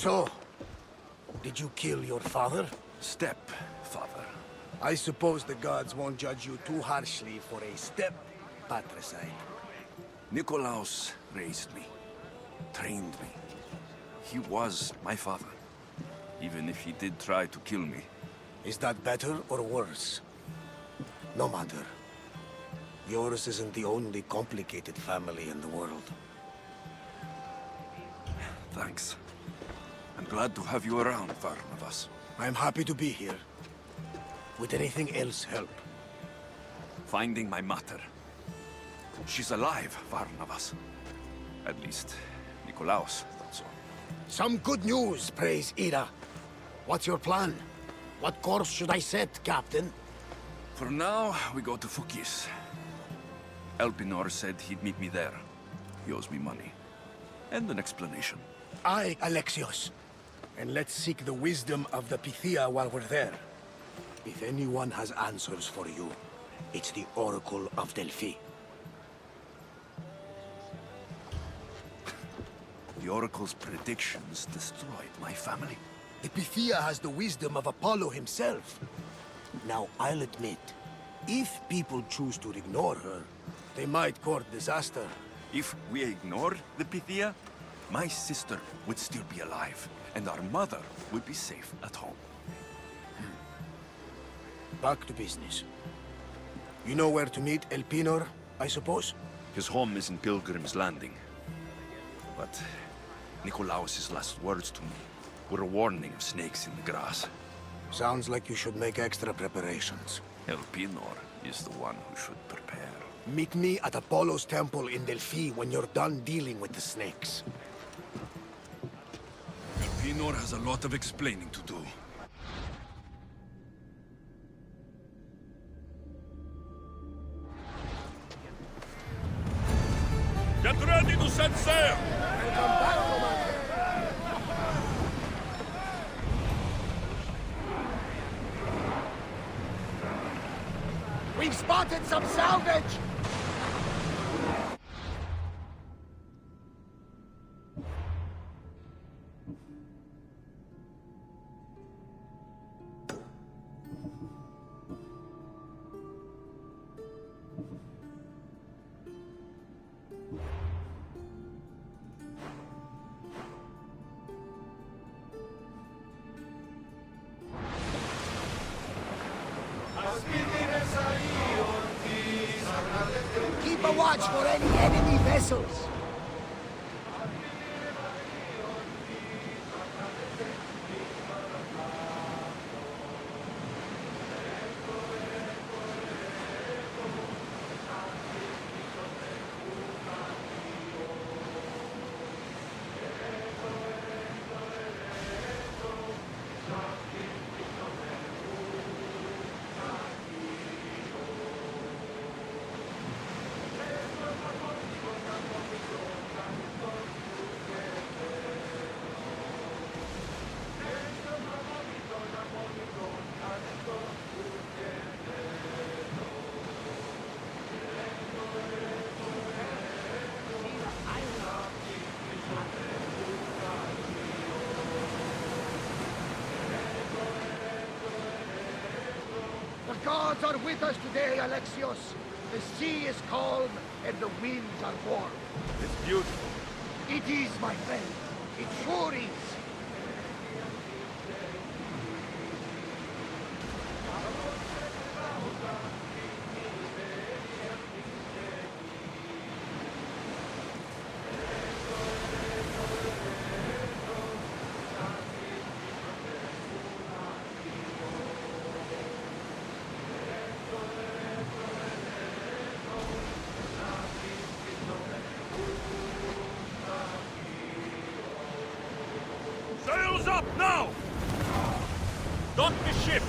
So, did you kill your father? Stepfather. I suppose the gods won't judge you too harshly for a step-patricide. Nikolaos raised me, trained me. He was my father, even if he did try to kill me. Is that better or worse? No matter. Yours isn't the only complicated family in the world. Thanks. I'm glad to have you around, Varnavas. I'm happy to be here. Would anything else help? Finding my mater. She's alive, Varnavas. At least, Nikolaos thought so. Some good news, praise Ira. What's your plan? What course should I set, Captain? For now, we go to Fukis. Elpenor said he'd meet me there. He owes me money. And an explanation. Aye, Alexios. And let's seek the wisdom of the Pythia while we're there. If anyone has answers for you, it's the Oracle of Delphi. The Oracle's predictions destroyed my family. The Pythia has the wisdom of Apollo himself. Now, I'll admit, if people choose to ignore her, they might court disaster. If we ignore the Pythia, my sister would still be alive, and our mother would be safe at home. Back to business. You know where to meet Elpenor, I suppose? His home is in Pilgrim's Landing. But Nikolaos' last words to me were a warning of snakes in the grass. Sounds like you should make extra preparations. Elpenor is the one who should prepare. Meet me at Apollo's temple in Delphi when you're done dealing with the snakes. Elpenor has a lot of explaining to do. Get ready to set sail! Welcome back, Commander. We've spotted some salvage! Keep a watch for any enemy vessels. The gods are with us today, Alexios. The sea is calm and the winds are warm. It's beautiful. It is, my friend. It sure is. Sails up now! Dock the ship!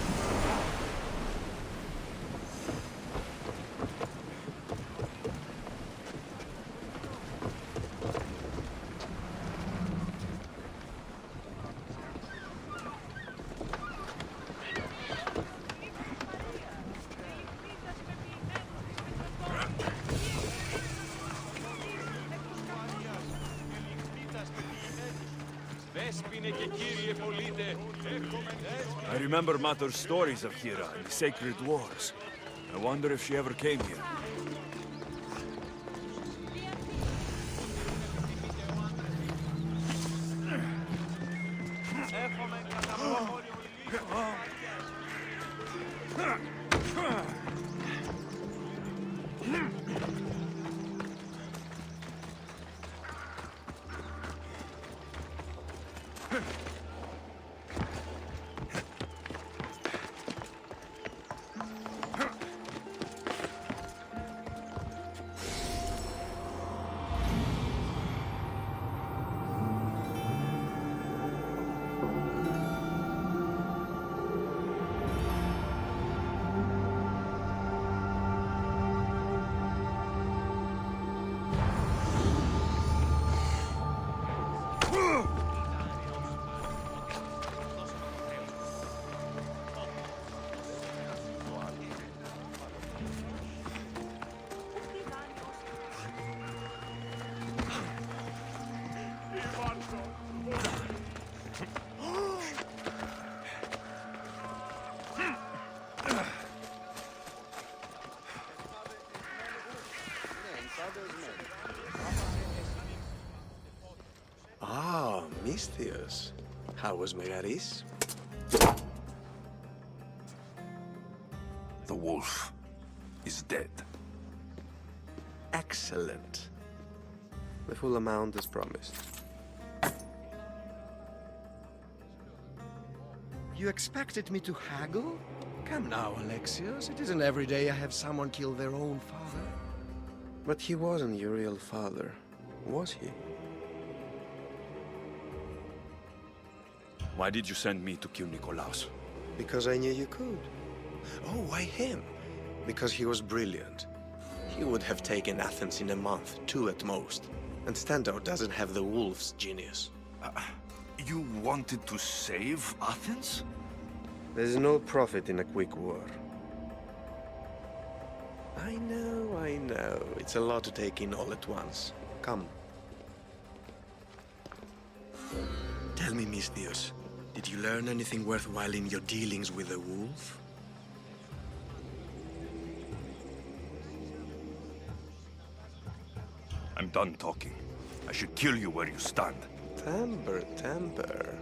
I remember Mater's stories of Hera and the sacred wars. I wonder if she ever came here. Ah, Misthios. How was Megaris? The wolf is dead. Excellent. The full amount as promised. You expected me to haggle? Come now, Alexios. It isn't every day I have someone kill their own father. But he wasn't your real father, was he? Why did you send me to kill Nikolaos? Because I knew you could. Oh, why him? Because he was brilliant. He would have taken Athens in a month, 2 at most. And Stentor doesn't have the wolf's genius. You wanted to save Athens? There's no profit in a quick war. I know. It's a lot to take in all at once. Come. Tell me, Misthios, did you learn anything worthwhile in your dealings with the wolf? I'm done talking. I should kill you where you stand. Temper.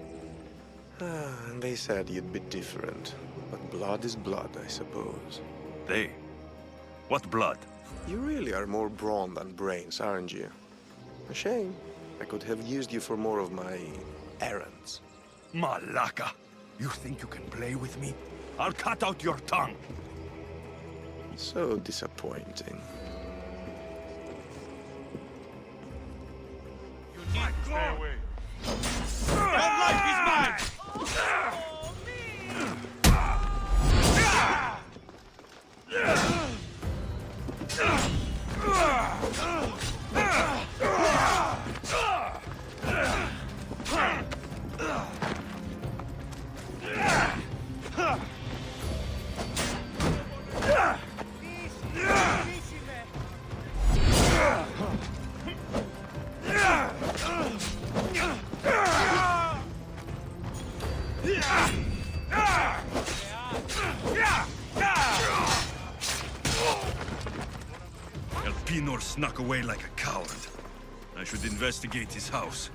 And they said you'd be different. But blood is blood, I suppose. They? What blood? You really are more brawn than brains, aren't you? A shame. I could have used you for more of my errands. Malaka! You think you can play with me? I'll cut out your tongue! So disappointing. Stay away. Your life is mine! Elpenor snuck away like a coward. I should investigate his house.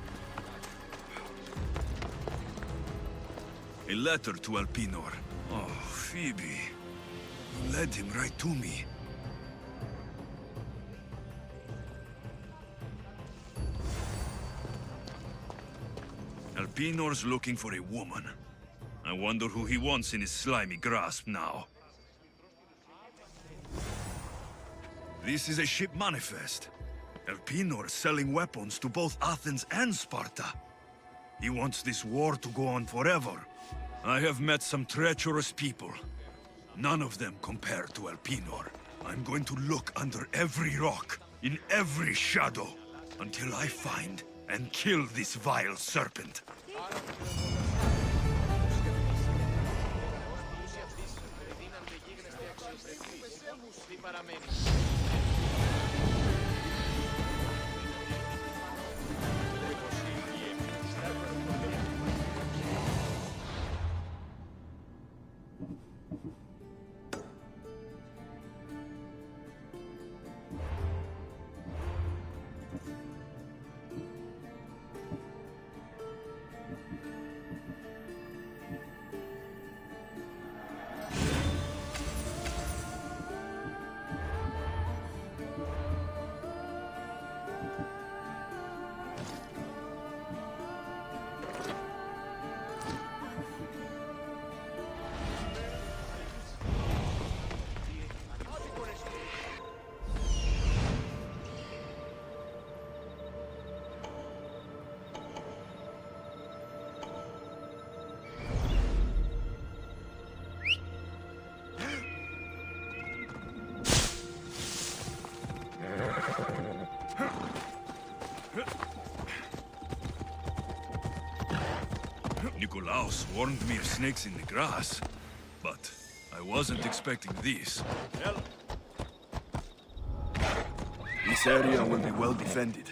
A letter to Elpenor. Oh, Phoebe. You led him right to me. Elpenor's looking for a woman. I wonder who he wants in his slimy grasp now. This is a ship manifest. Elpenor selling weapons to both Athens and Sparta. He wants this war to go on forever. I have met some treacherous people. None of them compare to Elpenor. I'm going to look under every rock, in every shadow, until I find and kill this vile serpent. Nicolaus warned me of snakes in the grass, but I wasn't expecting these. This area will be well defended.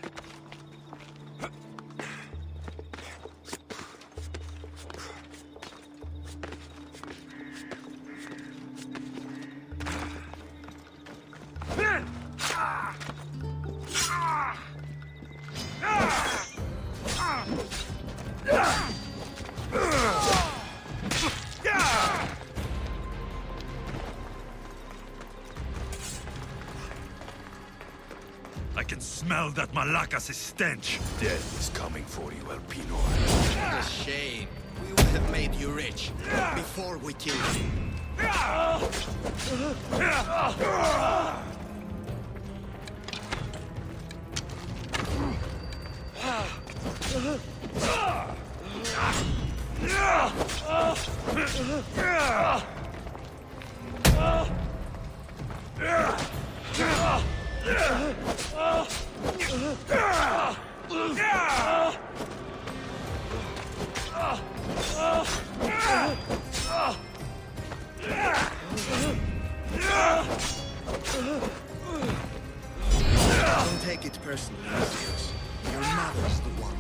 I can smell that Malakas' stench. Death is coming for you, Elpenor. What a shame. We would have made you rich before we killed you. Don't take it personally, Zeus. Your mother's the one.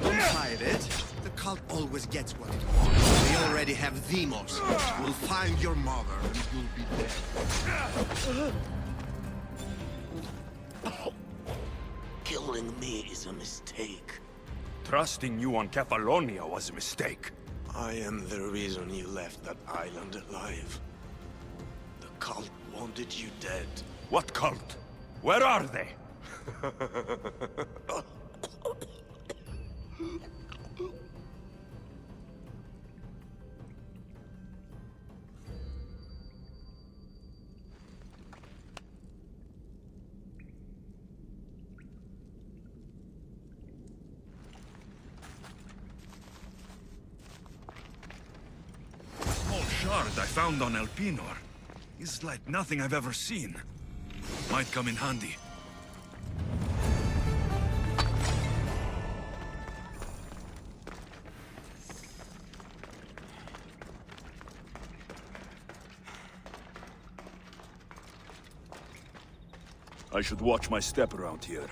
Don't hide it. The cult always gets what it wants. We already have Demos. We'll find your mother and you'll be dead. Killing me is a mistake. Trusting you on Kefalonia was a mistake. I am the reason you left that island alive. The cult wanted you dead. What cult? Where are they? Shard I found on Elpenor is like nothing I've ever seen. Might come in handy. I should watch my step around here.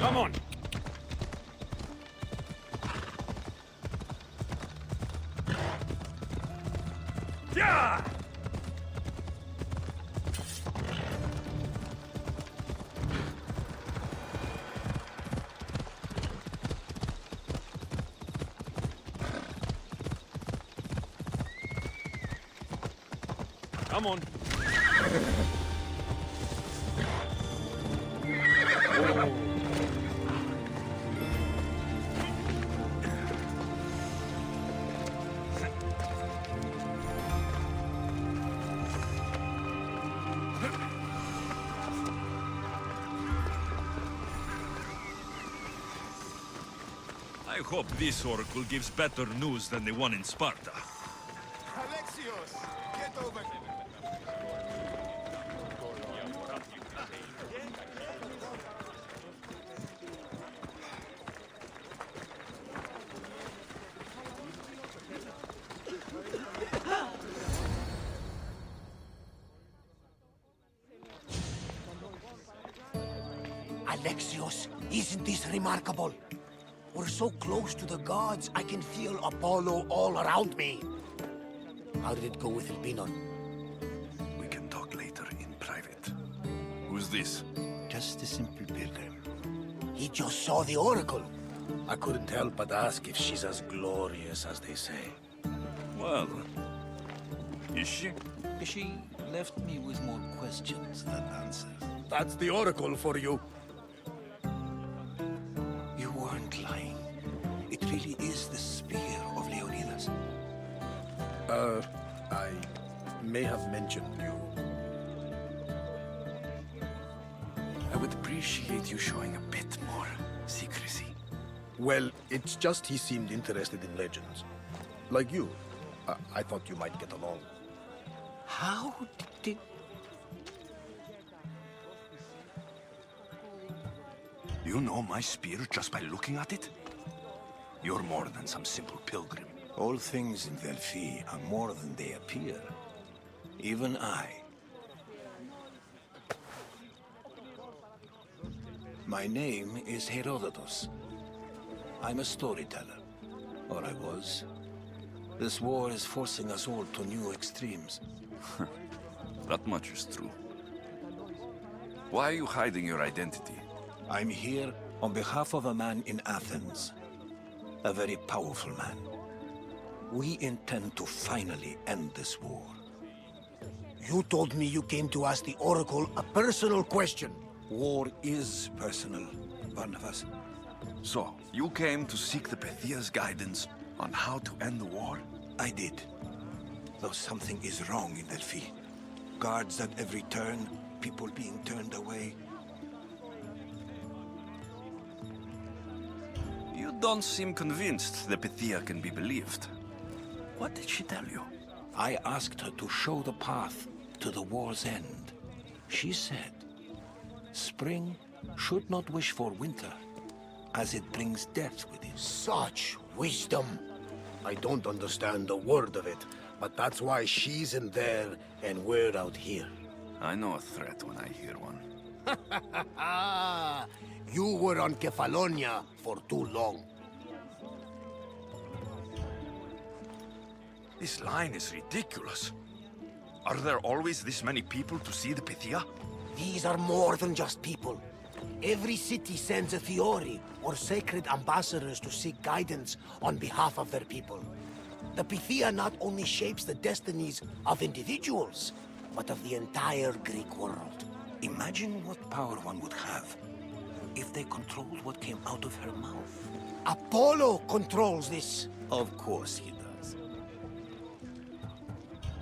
Come on! Yeah! Come on. I hope this oracle gives better news than the one in Sparta. Alexios, get over here. Alexios, isn't this remarkable? We're so close to the gods, I can feel Apollo all around me. How did it go with Elpenor? We can talk later in private. Who's this? Just a simple pilgrim. He just saw the oracle. I couldn't help but ask if she's as glorious as they say. Well, is she? She left me with more questions than answers. That's the oracle for you. You weren't lying. It really is the spear of Leonidas. I may have mentioned you. I would appreciate you showing a bit more secrecy. Well, it's just he seemed interested in legends. Like you. I thought you might get along. How did... You know my spear just by looking at it? You're more than some simple pilgrim. All things in Delphi are more than they appear. Even I. My name is Herodotus. I'm a storyteller. Or I was. This war is forcing us all to new extremes. That much is true. Why are you hiding your identity? I'm here on behalf of a man in Athens. A very powerful man. We intend to finally end this war. You told me you came to ask the oracle a personal question. War is personal, Barnabas. So, you came to seek the Pythia's guidance on how to end the war? I did. Though something is wrong in Delphi. Guards at every turn, people being turned away. You don't seem convinced the Pythia can be believed. What did she tell you? I asked her to show the path to the war's end. She said, spring should not wish for winter, as it brings death with it. Such wisdom. I don't understand a word of it, but that's why she's in there and we're out here. I know a threat when I hear one. You were on Kefalonia for too long. This line is ridiculous. Are there always this many people to see the Pythia? These are more than just people. Every city sends a Fiori, or sacred ambassadors to seek guidance on behalf of their people. The Pythia not only shapes the destinies of individuals, but of the entire Greek world. Imagine what power one would have if they controlled what came out of her mouth. Apollo controls this. Of course he does.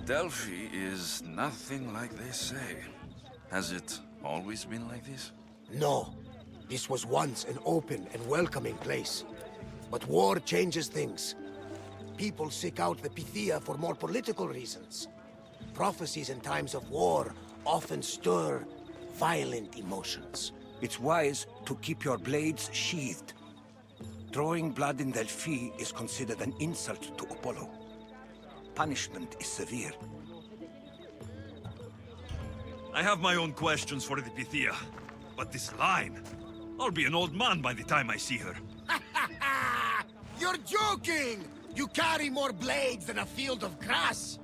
Delphi is nothing like they say. Has it always been like this? No. This was once an open and welcoming place. But war changes things. People seek out the Pythia for more political reasons. Prophecies in times of war often stir violent emotions. It's wise to keep your blades sheathed. Drawing blood in Delphi is considered an insult to Apollo. Punishment is severe. I have my own questions for the Pythia. But this line... I'll be an old man by the time I see her. You're joking! You carry more blades than a field of grass!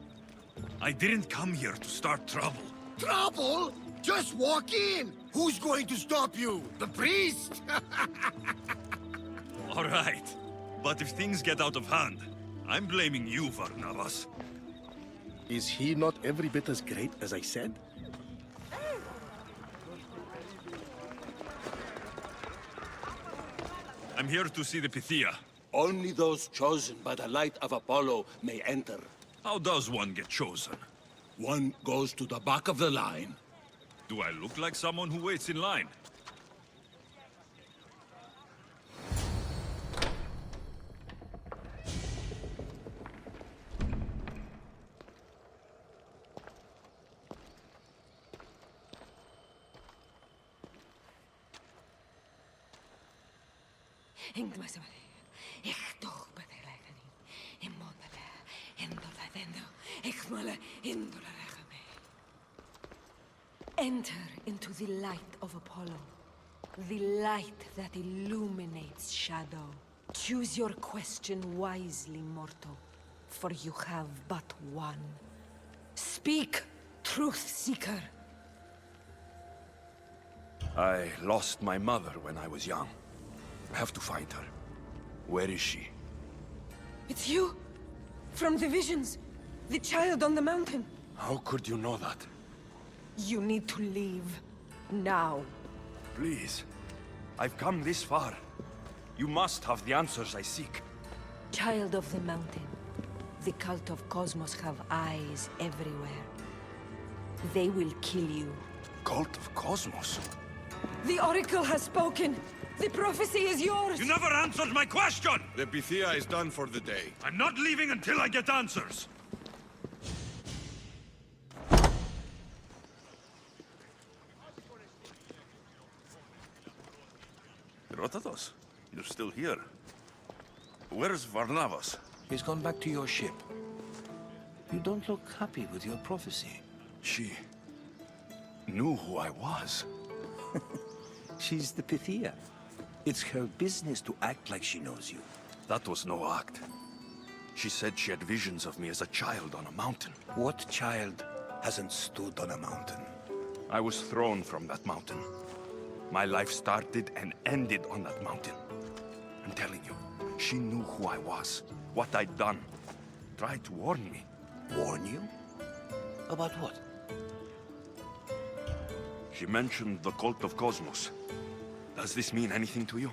I didn't come here to start trouble. Trouble? Just walk in! Who's going to stop you? The priest? All right. But if things get out of hand, I'm blaming you, Barnabas. Is he not every bit as great as I said? I'm here to see the Pythia. Only those chosen by the light of Apollo may enter. How does one get chosen? One goes to the back of the line. Do I look like someone who waits in line? Enter into the light of Apollo, the light that illuminates shadow. Choose your question wisely, mortal, for you have but one. Speak, truth seeker. I lost my mother when I was young. I have to find her. Where is she? It's you! From the visions! The child on the mountain! How could you know that? You need to leave. Now. Please. I've come this far. You must have the answers I seek. Child of the mountain. The cult of Cosmos have eyes everywhere. They will kill you. Cult of Cosmos? The Oracle has spoken! The prophecy is yours! You never answered my question! The Pythia is done for the day. I'm not leaving until I get answers! Herodotus, you're still here. Where's Varnavas? He's gone back to your ship. You don't look happy with your prophecy. She knew who I was. She's the Pythia. It's her business to act like she knows you. That was no act. She said she had visions of me as a child on a mountain. What child hasn't stood on a mountain? I was thrown from that mountain. My life started and ended on that mountain. I'm telling you, she knew who I was, what I'd done. Tried to warn me. Warn you? About what? She mentioned the cult of Cosmos. Does this mean anything to you?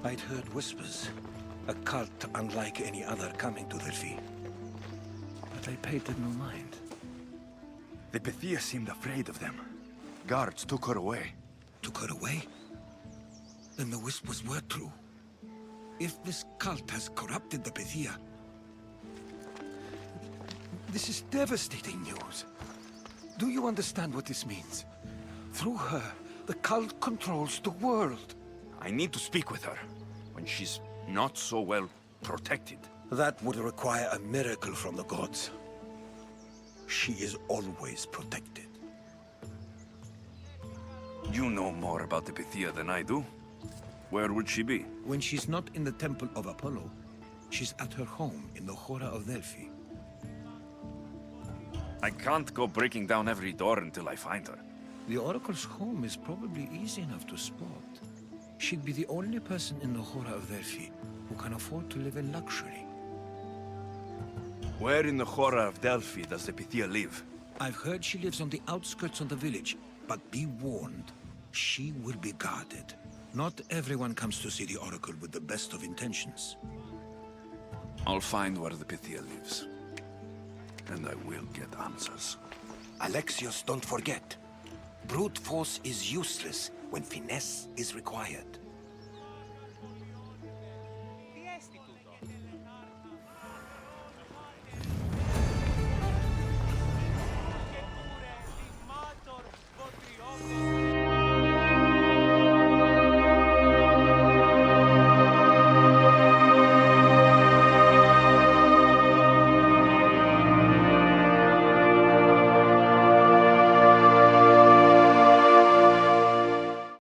I'd heard whispers. A cult unlike any other coming to Delphi. But I paid them no mind. The Pythia seemed afraid of them. Guards took her away. Took her away? Then the whispers were true. If this cult has corrupted the Pythia... This is devastating news. Do you understand what this means? Through her, the cult controls the world. I need to speak with her, when she's not so well protected. That would require a miracle from the gods. She is always protected. You know more about the Pythia than I do. Where would she be? When she's not in the Temple of Apollo, she's at her home in the Hora of Delphi. I can't go breaking down every door until I find her. The Oracle's home is probably easy enough to spot. She'd be the only person in the Hora of Delphi who can afford to live in luxury. Where in the Hora of Delphi does the Pythia live? I've heard she lives on the outskirts of the village, but be warned, she will be guarded. Not everyone comes to see the Oracle with the best of intentions. I'll find where the Pythia lives. And I will get answers. Alexios, don't forget. Brute force is useless when finesse is required.